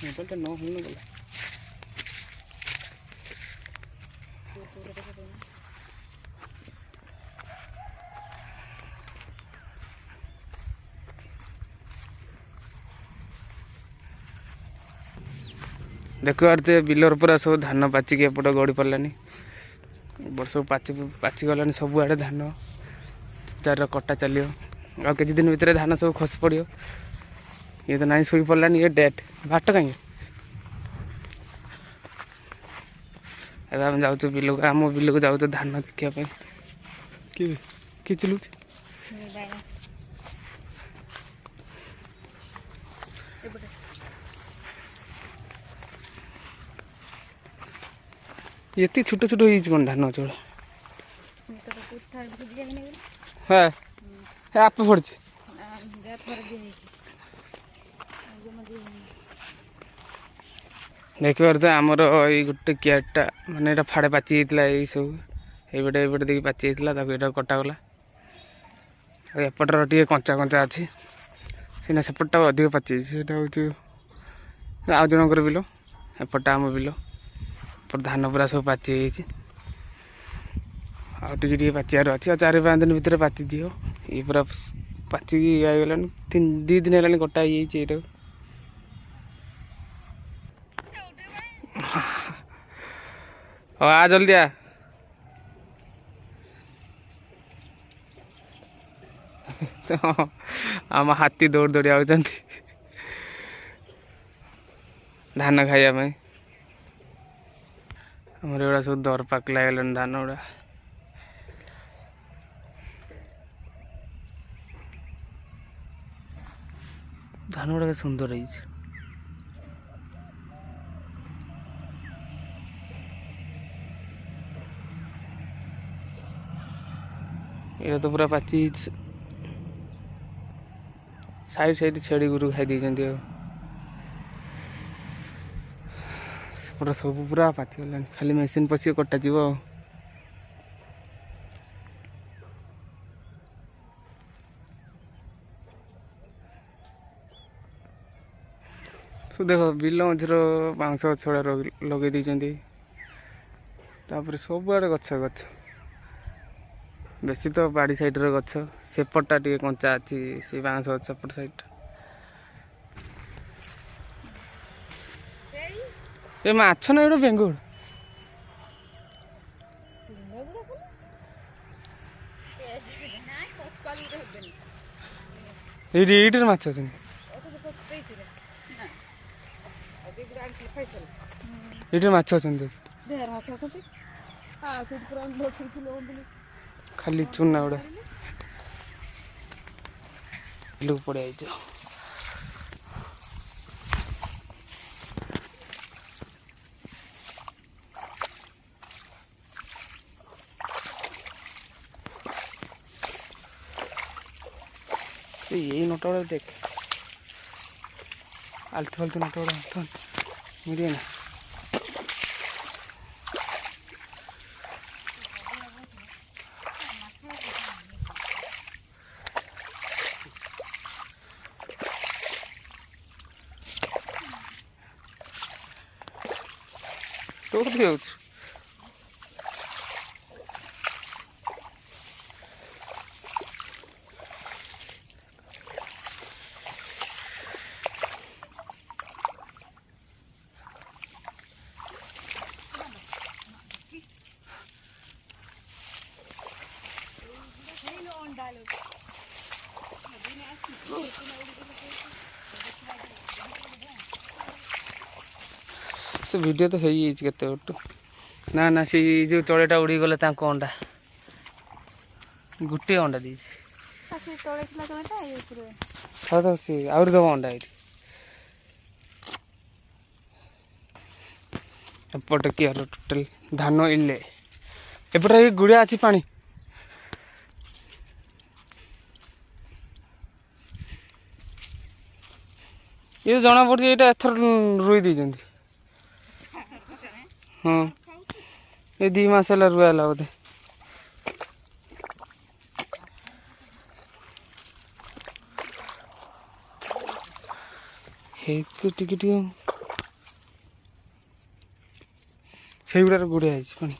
Mobile न होने गला देख आरते बिलर पूरा सब धान पाचिकी एपट गड़ी पड़लानी सब पाची गलानी सब आड़े धान तार कटा चलियो आ किछि दिन भितर धान सब खस पड़ियो ये तो नहीं सोई पड़लानी ये डेट बाट कहीं आम जाऊँ बिल को आम बिल को जाऊँ धान देखापी कि चलू ये छोट छोट कौन धान चोड़ा हाँ आप पड़े देख तो आमर ये गोटे कियाटा माने फाड़े पाची यही सब ये देखिए पाची ये कटागला एपटर टे कंचा कंचा अच्छी सीना सेपटा अधिक पाची हूँ आउ जनकर बिल एपटा आम बिल धान पूरा सब पाची आगे पाचार अच्छी 4-5 दिन भितर पाची दियो ये पूरा पाचिकी आईगला 2 दिन है कटा ये आ जल्दी आ तो आम हाथी दौड़ दौड़ी आउट धान खाइबा आमर एगुड़ा सब दर पाक लगल धान गुड़ा धान गुड़ा सुंदर है ये तो पूरा पाची साइड साइड छेड़ी गुरु खाई देते पूरा सब पूरा पाची गला खाली मेसीन पशि कटा जीव देख बिल मझर बांस छड़ा लगे देते सब आड़े गछ गछ बेसी तो बाड़ी साइड रे गछ सेपटा टे कंचा अच्छी से बांस सेपट साइड ये माछ ना एटा बेंगुर ये माछ अच्छे ये माछ अच्छे खाली चुना गुड़ा लोग पड़े यही नोट गुड़ा देख आलतू फालतू नोट गुड़ा मिले ना तोड़ दिया से वीडियो तो है केते गोटू ना ना सी जो तलेटा उड़ी गले तांको अंडा गोटे अंडा दी हाँ तो सी आउरी दब अंडा ये एपटे कियार टोटल धान इले एपटे गुड़िया अच्छी पानी ये जना पड़ी ये एथर रुई दी ହଁ ଏ 2 ମାସ ହେଲା ରୁଆ ହେଲା ବୋଧେ। ହେଇତ ଟିକେ ଟିକେ ସେଇଗୁଡ଼ାରେ ଗୁଡ଼େ ହେଇଛି ପାଣି।